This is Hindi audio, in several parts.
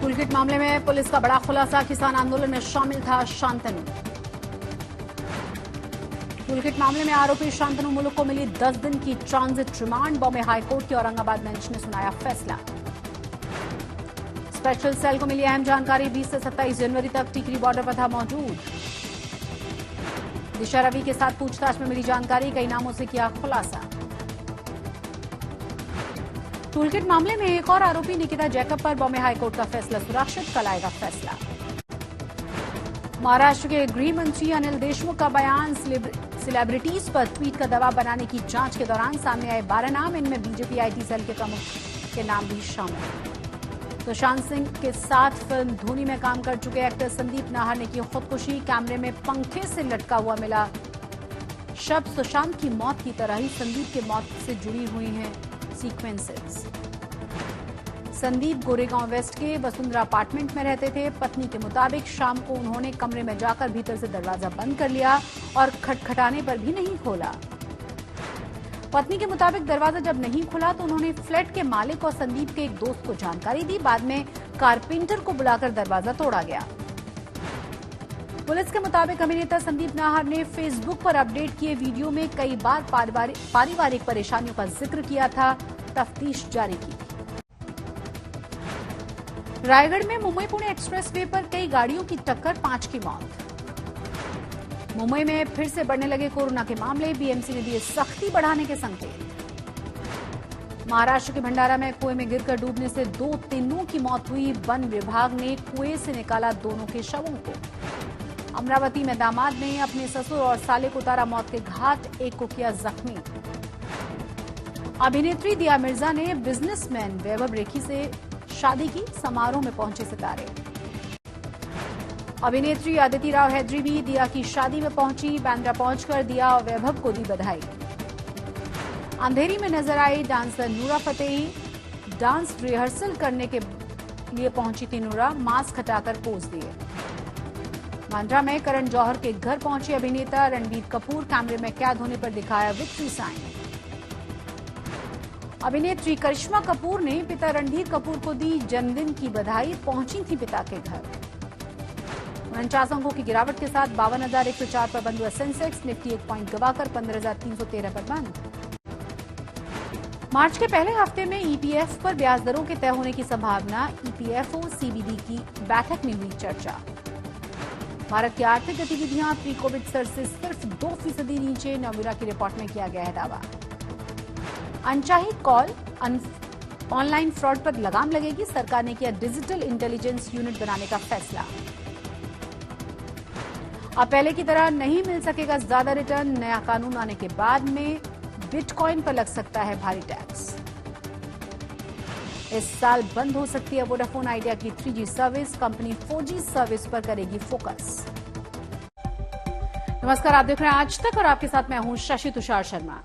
टूलकिट मामले में पुलिस का बड़ा खुलासा, किसान आंदोलन में शामिल था शांतनु। टूलकिट मामले में आरोपी शांतनु मुलुक को मिली 10 दिन की ट्रांजिट रिमांड। बॉम्बे हाईकोर्ट की औरंगाबाद बेंच ने सुनाया फैसला। स्पेशल सेल को मिली अहम जानकारी, 20 से 27 जनवरी तक टिकरी बॉर्डर पर था मौजूद। दिशा रवि के साथ पूछताछ में मिली जानकारी, कई नामों से किया खुलासा। टूलकिट मामले में एक और आरोपी निकिता जैकब पर बॉम्बे हाईकोर्ट का फैसला सुरक्षित, कल आएगा फैसला। महाराष्ट्र के गृह मंत्री अनिल देशमुख का बयान, सेलिब्रिटीज पर ट्वीट का दबाव बनाने की जांच के दौरान सामने आए 12 नाम, इनमें बीजेपी आईटी सेल के प्रमुख के नाम भी शामिल। सुशांत सिंह के साथ फिल्म धोनी में काम कर चुके एक्टर संदीप नाहर ने की खुदकुशी, कैमरे में पंखे से लटका हुआ मिला शब्द। सुशांत की मौत की तरह ही संदीप की मौत से जुड़ी हुई हैं सीक्वेंसेस। संदीप गोरेगांव वेस्ट के वसुंधरा अपार्टमेंट में रहते थे। पत्नी के मुताबिक शाम को उन्होंने कमरे में जाकर भीतर से दरवाजा बंद कर लिया और खटखटाने पर भी नहीं खोला। पत्नी के मुताबिक दरवाजा जब नहीं खुला तो उन्होंने फ्लैट के मालिक और संदीप के एक दोस्त को जानकारी दी। बाद में कारपेंटर को बुलाकर दरवाजा तोड़ा गया। पुलिस के मुताबिक अभिनेता संदीप नाहर ने फेसबुक पर अपडेट किए वीडियो में कई बार पारिवारिक परेशानियों का जिक्र किया था। तफ्तीश जारी की। रायगढ़ में मुंबई पुणे एक्सप्रेस वे पर कई गाड़ियों की टक्कर, 5 की मौत। मुंबई में फिर से बढ़ने लगे कोरोना के मामले, बीएमसी ने दिए सख्ती बढ़ाने के संकेत। महाराष्ट्र के भंडारा में कुएं में गिरकर डूबने से 2 तीनों की मौत हुई। वन विभाग ने कुएं से निकाला दोनों के शवों को। अमरावती में दामाद ने अपने ससुर और साले को उतारा मौत के घाट, एक को किया जख्मी। अभिनेत्री दिया मिर्जा ने बिजनेसमैन वैभव रेखी से शादी की, समारोह में पहुंचे सितारे। अभिनेत्री अदिति राव हैदरी भी दिया की शादी में पहुंची। बांद्रा पहुंचकर दिया और वैभव को दी बधाई। अंधेरी में नजर आई डांसर नूरा फतेही। डांस रिहर्सल करने के लिए पहुंची थी नूरा, मास्क हटाकर पोज दिए। बांद्रा में करण जौहर के घर पहुंचे अभिनेता रणबीर कपूर, कैमरे में कैद होने पर दिखाया विक्ट्री साइन। अभिनेत्री करिश्मा कपूर ने पिता रणधीर कपूर को दी जन्मदिन की बधाई, पहुंची थी पिता के घर। 49 अंकों की गिरावट के साथ 52,104 पर बंद हुआ सेंसेक्स। निफ्टी 1 पॉइंट गवाकर 15,313 पर बंद। मार्च के पहले हफ्ते में ईपीएफ पर ब्याज दरों के तय होने की संभावना, ईपीएफओ सीबीडी की बैठक में हुई चर्चा। भारत की आर्थिक गतिविधियां प्री कोविड स्तर से सिर्फ 2% नीचे, नवमीरा की रिपोर्ट में किया गया है दावा। अनचाही कॉल, ऑनलाइन फ्रॉड पर लगाम लगेगी, सरकार ने किया डिजिटल इंटेलिजेंस यूनिट बनाने का फैसला। अब पहले की तरह नहीं मिल सकेगा ज्यादा रिटर्न, नया कानून आने के बाद में बिटकॉइन पर लग सकता है भारी टैक्स। इस साल बंद हो सकती है वोडाफोन आइडिया की 3G service, company 4G service पर करेगी फोकस। नमस्कार, आप देख रहे हैं आज तक और आपके साथ मैं हूं शशि तुषार शर्मा।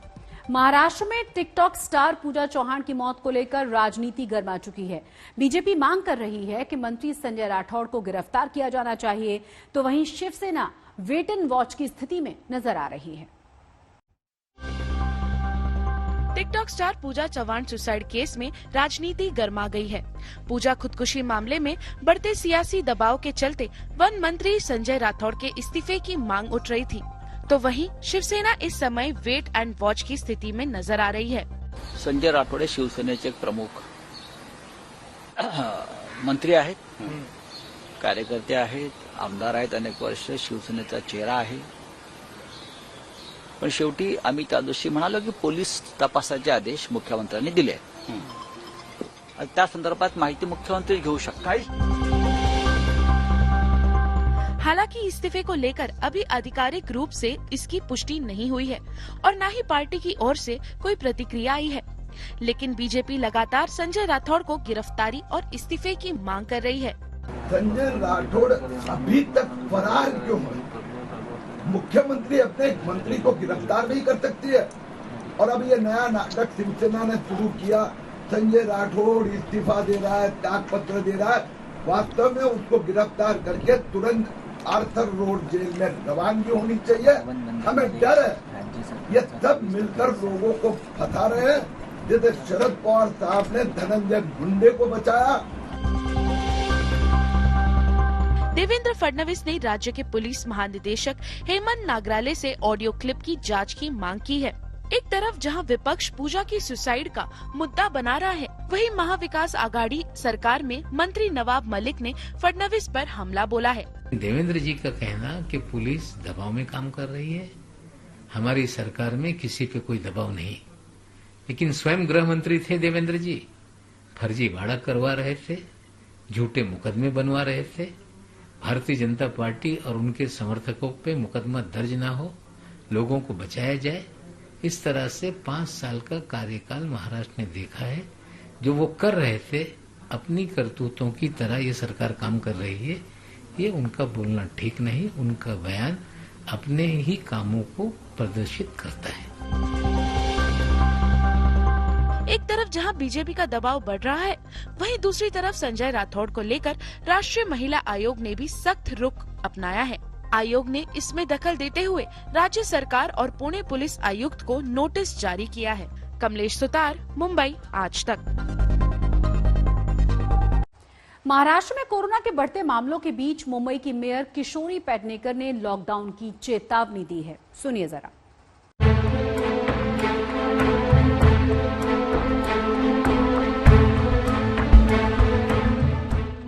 महाराष्ट्र में टिकटॉक स्टार पूजा चौहान की मौत को लेकर राजनीति गर्मा चुकी है। बीजेपी मांग कर रही है कि मंत्री संजय राठौड़ को गिरफ्तार किया जाना चाहिए, तो वहीं शिवसेना वेट एंड वॉच की स्थिति में नजर आ रही है। टिकटॉक स्टार पूजा चौहान सुसाइड केस में राजनीति गर्मा गई है। पूजा खुदकुशी मामले में बढ़ते सियासी दबाव के चलते वन मंत्री संजय राठौड़ के इस्तीफे की मांग उठ रही थी, तो वहीं शिवसेना इस समय वेट एंड वॉच की स्थिति में नजर आ रही है। संजय राठोड शिवसेनेचे एक प्रमुख मंत्री आहेत, कार्यकर्ते आहेत, आमदार आहेत, अनेक वर्ष शिवसेनेचा चेहरा आहे। पण शेवटी आम्ही त्या दिवशी म्हणालो की पोलीस तपासाचे आदेश मुख्यमंत्र्यांनी दिले, त्या संदर्भात माहिती मुख्यमंत्री घेऊ शकतात। हालांकि इस्तीफे को लेकर अभी आधिकारिक रूप से इसकी पुष्टि नहीं हुई है और न ही पार्टी की ओर से कोई प्रतिक्रिया आई है, लेकिन बीजेपी लगातार संजय राठौड़ को गिरफ्तारी और इस्तीफे की मांग कर रही है। संजय राठौड़ अभी तक फरार क्यों है? मुख्यमंत्री अपने एक मंत्री को गिरफ्तार नहीं कर सकती है और अब ये नया नाटक शिवसेना ने शुरू किया। संजय राठौड़ इस्तीफा दे रहा है, त्याग पत्र दे रहा है। वास्तव में उसको गिरफ्तार करके तुरंत आर्थर रोड जेल में रवानगी होनी चाहिए। हमें डर है ये सब मिलकर लोगों को फंसा रहे हैं। जैसे शरद पवार साहब ने धनंजय मुंडे को बचाया। देवेंद्र फडणवीस ने राज्य के पुलिस महानिदेशक हेमंत नागराले से ऑडियो क्लिप की जांच की मांग की है। एक तरफ जहां विपक्ष पूजा की सुसाइड का मुद्दा बना रहा है, वहीं महाविकास आघाड़ी सरकार में मंत्री नवाब मलिक ने फडणवीस पर हमला बोला है। देवेंद्र जी का कहना कि पुलिस दबाव में काम कर रही है, हमारी सरकार में किसी पे कोई दबाव नहीं, लेकिन स्वयं गृह मंत्री थे देवेंद्र जी, फर्जी वाड़ा करवा रहे थे, झूठे मुकदमे बनवा रहे थे। भारतीय जनता पार्टी और उनके समर्थकों पे मुकदमा दर्ज न हो, लोगों को बचाया जाए, इस तरह से 5 साल का कार्यकाल महाराष्ट्र ने देखा है। जो वो कर रहे थे, अपनी करतूतों की तरह ये सरकार काम कर रही है। ये उनका बोलना ठीक नहीं, उनका बयान अपने ही कामों को प्रदर्शित करता है। एक तरफ जहां बीजेपी का दबाव बढ़ रहा है, वहीं दूसरी तरफ संजय राठौड़ को लेकर राष्ट्रीय महिला आयोग ने भी सख्त रुख अपनाया है। आयोग ने इसमें दखल देते हुए राज्य सरकार और पुणे पुलिस आयुक्त को नोटिस जारी किया है। कमलेश सुतार, मुंबई, आज तक। महाराष्ट्र में कोरोना के बढ़ते मामलों के बीच मुंबई की मेयर किशोरी पेडनेकर ने लॉकडाउन की चेतावनी दी है। सुनिए जरा।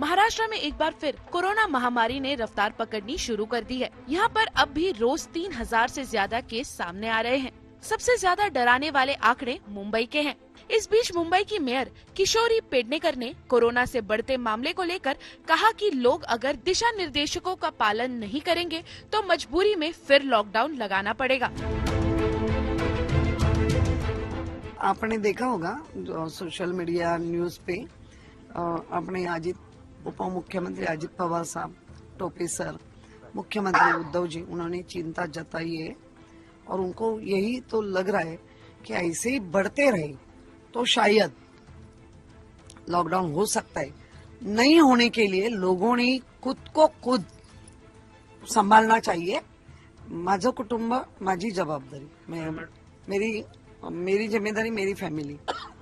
महाराष्ट्र में एक बार फिर कोरोना महामारी ने रफ्तार पकड़नी शुरू कर दी है। यहाँ पर अब भी रोज 3000 से ज्यादा केस सामने आ रहे हैं। सबसे ज्यादा डराने वाले आंकड़े मुंबई के हैं। इस बीच मुंबई की मेयर किशोरी पेडनेकर ने कोरोना से बढ़ते मामले को लेकर कहा कि लोग अगर दिशा निर्देशों का पालन नहीं करेंगे तो मजबूरी में फिर लॉकडाउन लगाना पड़ेगा। आपने देखा होगा सोशल मीडिया न्यूज पे अपने उप मुख्यमंत्री अजित पवार साहब, टोपे सर, मुख्यमंत्री उद्धव जी, उन्होंने चिंता जताई है और उनको यही तो लग रहा है कि ऐसे ही बढ़ते रहे तो शायद लॉकडाउन हो सकता है। नहीं होने के लिए लोगों ने खुद को खुद संभालना चाहिए। माझं कुटुंब माझी जबाबदारी, मेरी जिम्मेदारी मेरी फैमिली।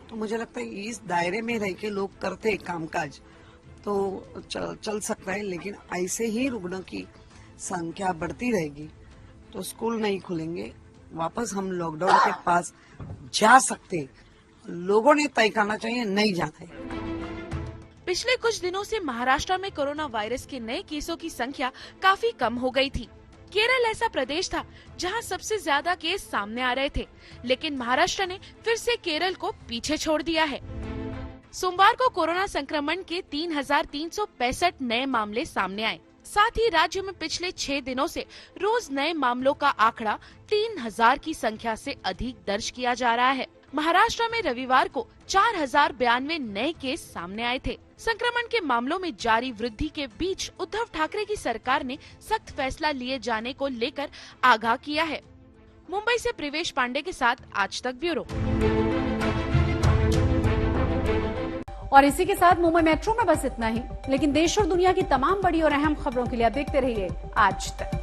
तो मुझे लगता है इस दायरे में रह के लोग करते कामकाज तो चल सकता है, लेकिन ऐसे ही रुग्णों की संख्या बढ़ती रहेगी तो स्कूल नहीं खुलेंगे, वापस हम लॉकडाउन के पास जा सकते। लोगों ने तय करना चाहिए, नहीं जाना है। पिछले कुछ दिनों से महाराष्ट्र में कोरोना वायरस के नए केसों की संख्या काफी कम हो गई थी। केरल ऐसा प्रदेश था जहां सबसे ज्यादा केस सामने आ रहे थे, लेकिन महाराष्ट्र ने फिर से केरल को पीछे छोड़ दिया है। सोमवार को कोरोना संक्रमण के 3365 नए मामले सामने आए। साथ ही राज्य में पिछले 6 दिनों से रोज नए मामलों का आंकड़ा 3000 की संख्या से अधिक दर्ज किया जा रहा है। महाराष्ट्र में रविवार को 4092 नए केस सामने आए थे। संक्रमण के मामलों में जारी वृद्धि के बीच उद्धव ठाकरे की सरकार ने सख्त फैसला लिए जाने को लेकर आगाह किया है। मुंबई से प्रिवेश पांडे के साथ आज तक ब्यूरो। और इसी के साथ मुंबई मेट्रो में बस इतना ही, लेकिन देश और दुनिया की तमाम बड़ी और अहम खबरों के लिए आप देखते रहिए आज तक।